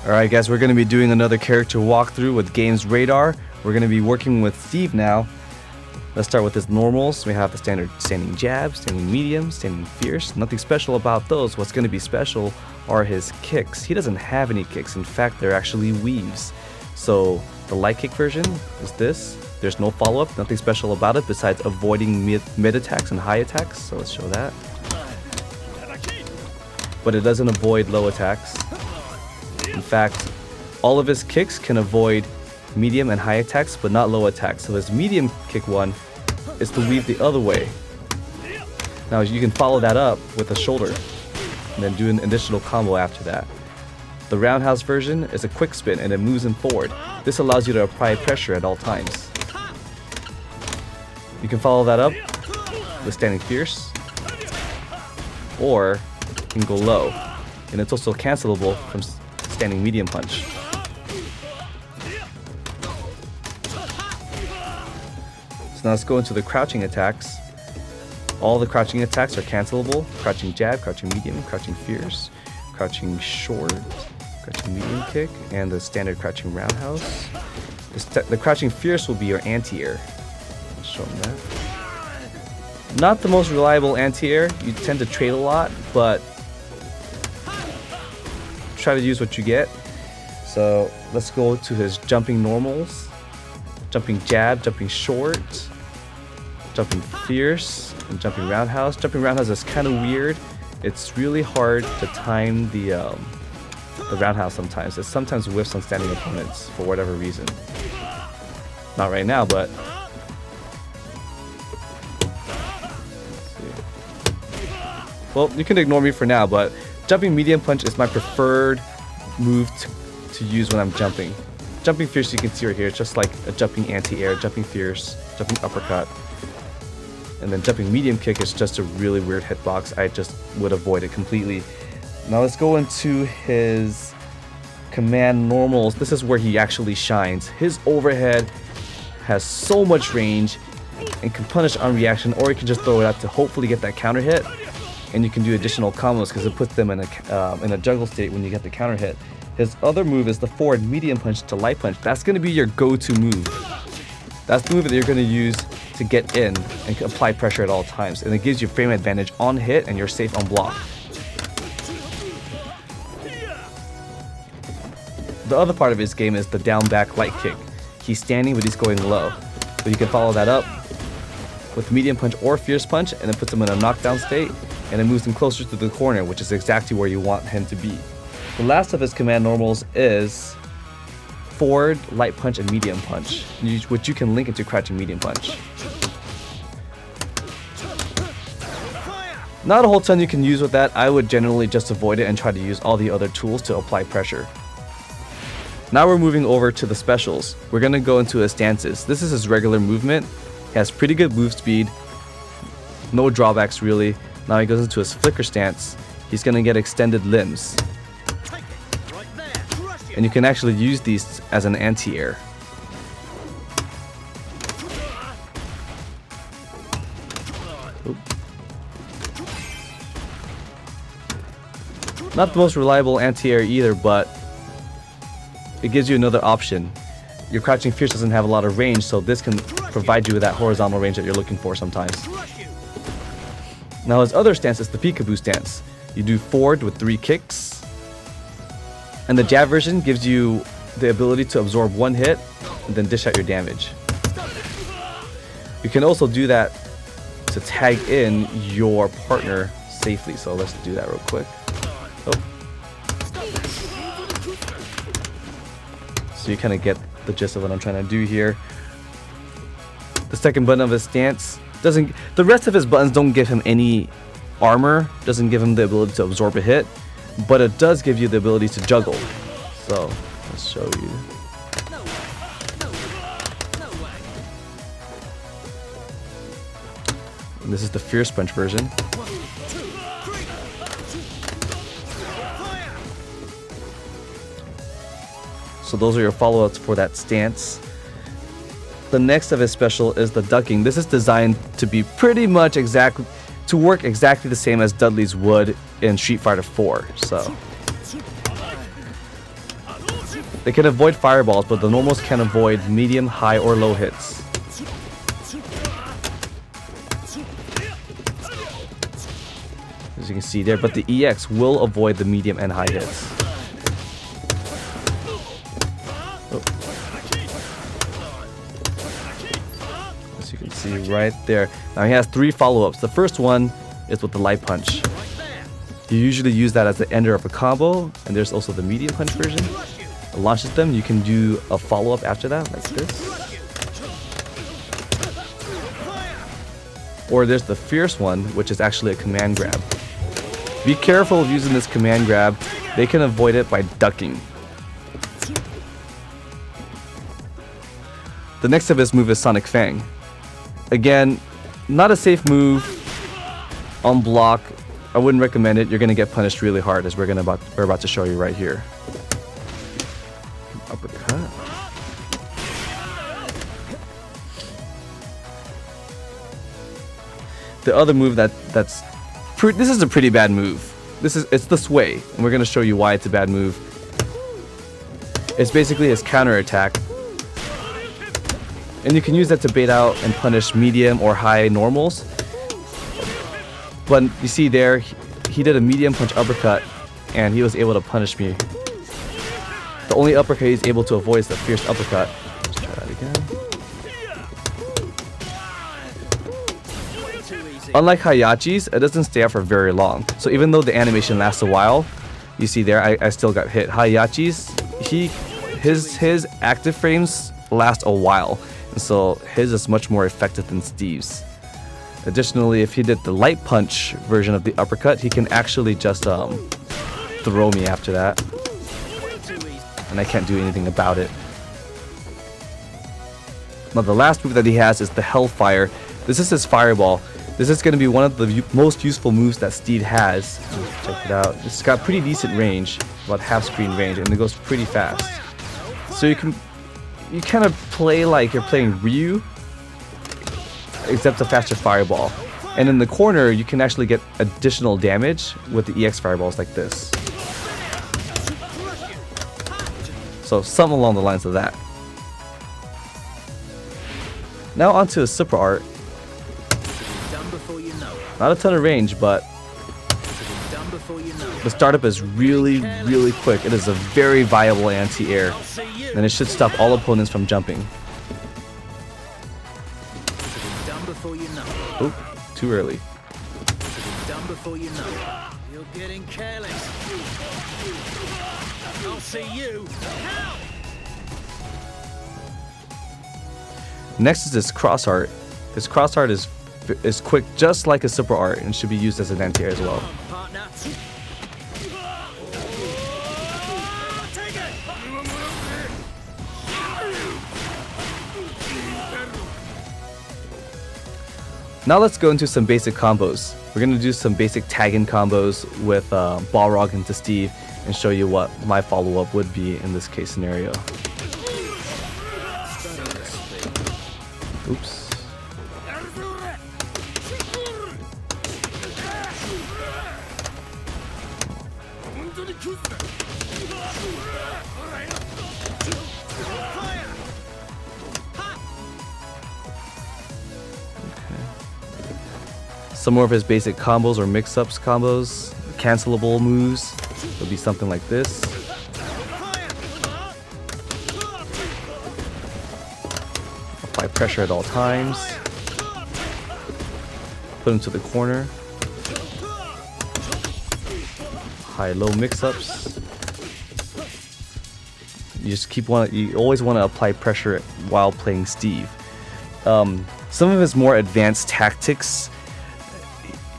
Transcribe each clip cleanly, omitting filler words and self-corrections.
Alright guys, we're going to be doing another character walkthrough with GamesRadar. We're going to be working with Steve now. Let's start with his normals. We have the standard standing jab, standing medium, standing fierce. Nothing special about those. What's going to be special are his kicks. He doesn't have any kicks. In fact, they're actually weaves. So the light kick version is this. There's no follow-up, nothing special about it besides avoiding mid attacks and high attacks. So let's show that. But it doesn't avoid low attacks. In fact, all of his kicks can avoid medium and high attacks, but not low attacks. So his medium kick one is to weave the other way. Now you can follow that up with a shoulder, and then do an additional combo after that. The roundhouse version is a quick spin and it moves him forward. This allows you to apply pressure at all times. You can follow that up with standing fierce, or you can go low, and it's also cancelable from standing medium punch. So now let's go into the crouching attacks. All the crouching attacks are cancelable. Crouching jab, crouching medium, crouching fierce, crouching short, crouching medium kick, and the standard crouching roundhouse. The crouching fierce will be your anti-air. Show them that. Not the most reliable anti-air. You tend to trade a lot, but try to use what you get. So let's go to his jumping normals. Jumping jab, jumping short, jumping fierce, and jumping roundhouse. Jumping roundhouse is kind of weird. It's really hard to time the roundhouse sometimes. It sometimes whiffs on standing opponents for whatever reason. Not right now, but well, you can ignore me for now, but jumping medium punch is my preferred move to use when I'm jumping. Jumping fierce, you can see right here, it's just like a jumping anti-air, jumping fierce, jumping uppercut. And then jumping medium kick is just a really weird hitbox. I just would avoid it completely. Now let's go into his command normals. This is where he actually shines. His overhead has so much range and can punish on reaction, or you can just throw it out to hopefully get that counter hit. And you can do additional combos because it puts them in a juggle state when you get the counter hit. His other move is the forward medium punch to light punch. That's going to be your go-to move. That's the move that you're going to use to get in and apply pressure at all times. And it gives you frame advantage on hit and you're safe on block. The other part of his game is the down back light kick. He's standing but he's going low. So you can follow that up with medium punch or fierce punch, and it puts him in a knockdown state, and it moves him closer to the corner, which is exactly where you want him to be. The last of his command normals is forward, light punch, and medium punch, which you can link into crouching medium punch. Not a whole ton you can use with that. I would generally just avoid it and try to use all the other tools to apply pressure. Now we're moving over to the specials. We're going to go into his stances. This is his regular movement. He has pretty good move speed, no drawbacks really. Now he goes into his flicker stance. He's going to get extended limbs. And you can actually use these as an anti-air. Not the most reliable anti-air either, but it gives you another option. Your crouching fierce doesn't have a lot of range, so this can provide you with that horizontal range that you're looking for sometimes. Now his other stance is the peekaboo stance. You do forward with 3 kicks, and the jab version gives you the ability to absorb 1 hit and then dish out your damage. You can also do that to tag in your partner safely, so let's do that real quick. Oh. So you kind of get the gist of what I'm trying to do here. The second button of his stance doesn't, the rest of his buttons don't give him any armor, doesn't give him the ability to absorb a hit, but it does give you the ability to juggle. So let's show you. And this is the fierce punch version. So those are your follow-ups for that stance. The next of his special is the ducking. This is designed to be pretty much exact to work exactly the same as Dudley's would in Street Fighter 4. So they can avoid fireballs, but the normals can avoid medium, high, or low hits. As you can see there, but the EX will avoid the medium and high hits. Oh. As you can see right there. Now he has 3 follow-ups. The first one is with the light punch. You usually use that as the ender of a combo, and there's also the medium punch version. It launches them. You can do a follow-up after that, like this. Or there's the fierce one, which is actually a command grab. Be careful of using this command grab. They can avoid it by ducking. The next of his move is Sonic Fang. Again, not a safe move on block. I wouldn't recommend it. You're gonna get punished really hard, as we're about to show you right here. Uppercut. The other move this is a pretty bad move. It's the sway, and we're gonna show you why it's a bad move. It's basically his counter attack, and you can use that to bait out and punish medium or high normals. But you see there, he did a medium punch uppercut, and he was able to punish me. The only uppercut he's able to avoid is the fierce uppercut. Let's try that again. Unlike Heihachi's, it doesn't stay out for very long. So even though the animation lasts a while, you see there, I still got hit. Heihachi's, his active frames last a while, and so his is much more effective than Steve's. Additionally, if he did the light punch version of the uppercut, he can actually just throw me after that, and I can't do anything about it. Now the last move that he has is the Hellfire. This is his fireball. This is going to be one of the most useful moves that Steve has. Check it out. It's got pretty decent range, about half screen range, and it goes pretty fast. So you kind of play like you're playing Ryu, except a faster fireball. And in the corner, you can actually get additional damage with the EX fireballs like this. So something along the lines of that. Now onto a super art. Not a ton of range, but the startup is really, really quick. It is a very viable anti-air, and it should stop all opponents from jumping. Oop, too early. You're getting careless. I'll see you. Next is this cross art. This cross art is quick, just like a super art, and should be used as an anti-air as well. Now let's go into some basic combos. We're going to do some basic tag-in combos with Balrog into Steve, and show you what my follow-up would be in this case scenario. Oops. Some more of his basic combos or mix-ups combos, cancelable moves, would be something like this. Apply pressure at all times. Put him to the corner. High-low mix-ups. You always want to apply pressure while playing Steve. Some of his more advanced tactics,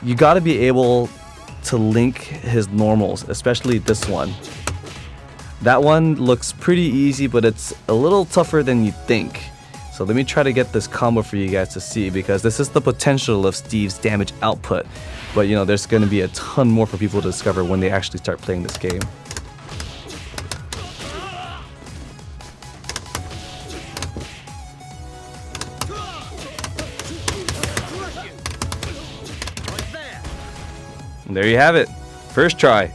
you got to be able to link his normals, especially this one. That one looks pretty easy, but it's a little tougher than you think. So let me try to get this combo for you guys to see, because this is the potential of Steve's damage output. But you know, there's going to be a ton more for people to discover when they actually start playing this game. And there you have it. First try.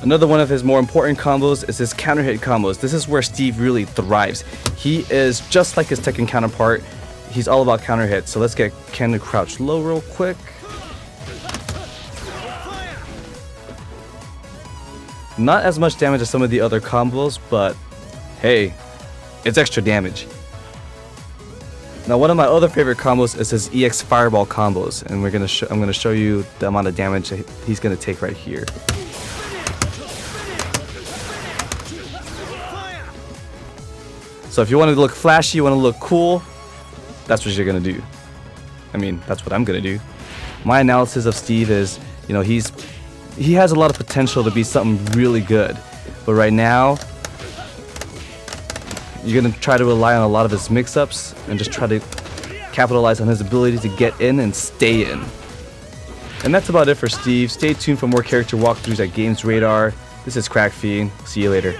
Another one of his more important combos is his counter hit combos. This is where Steve really thrives. He is just like his Tekken counterpart. He's all about counter hits. So let's get Ken to crouch low real quick. Not as much damage as some of the other combos, but hey, it's extra damage. Now, one of my other favorite combos is his EX Fireball combos, and I'm gonna show you the amount of damage that he's gonna take right here. So if you want to look flashy, you want to look cool, that's what you're gonna do. I mean, that's what I'm gonna do. My analysis of Steve is, you know, he has a lot of potential to be something really good, but right now you're gonna try to rely on a lot of his mix-ups and just try to capitalize on his ability to get in and stay in. And that's about it for Steve. Stay tuned for more character walkthroughs at GamesRadar. This is Crackfiend. See you later.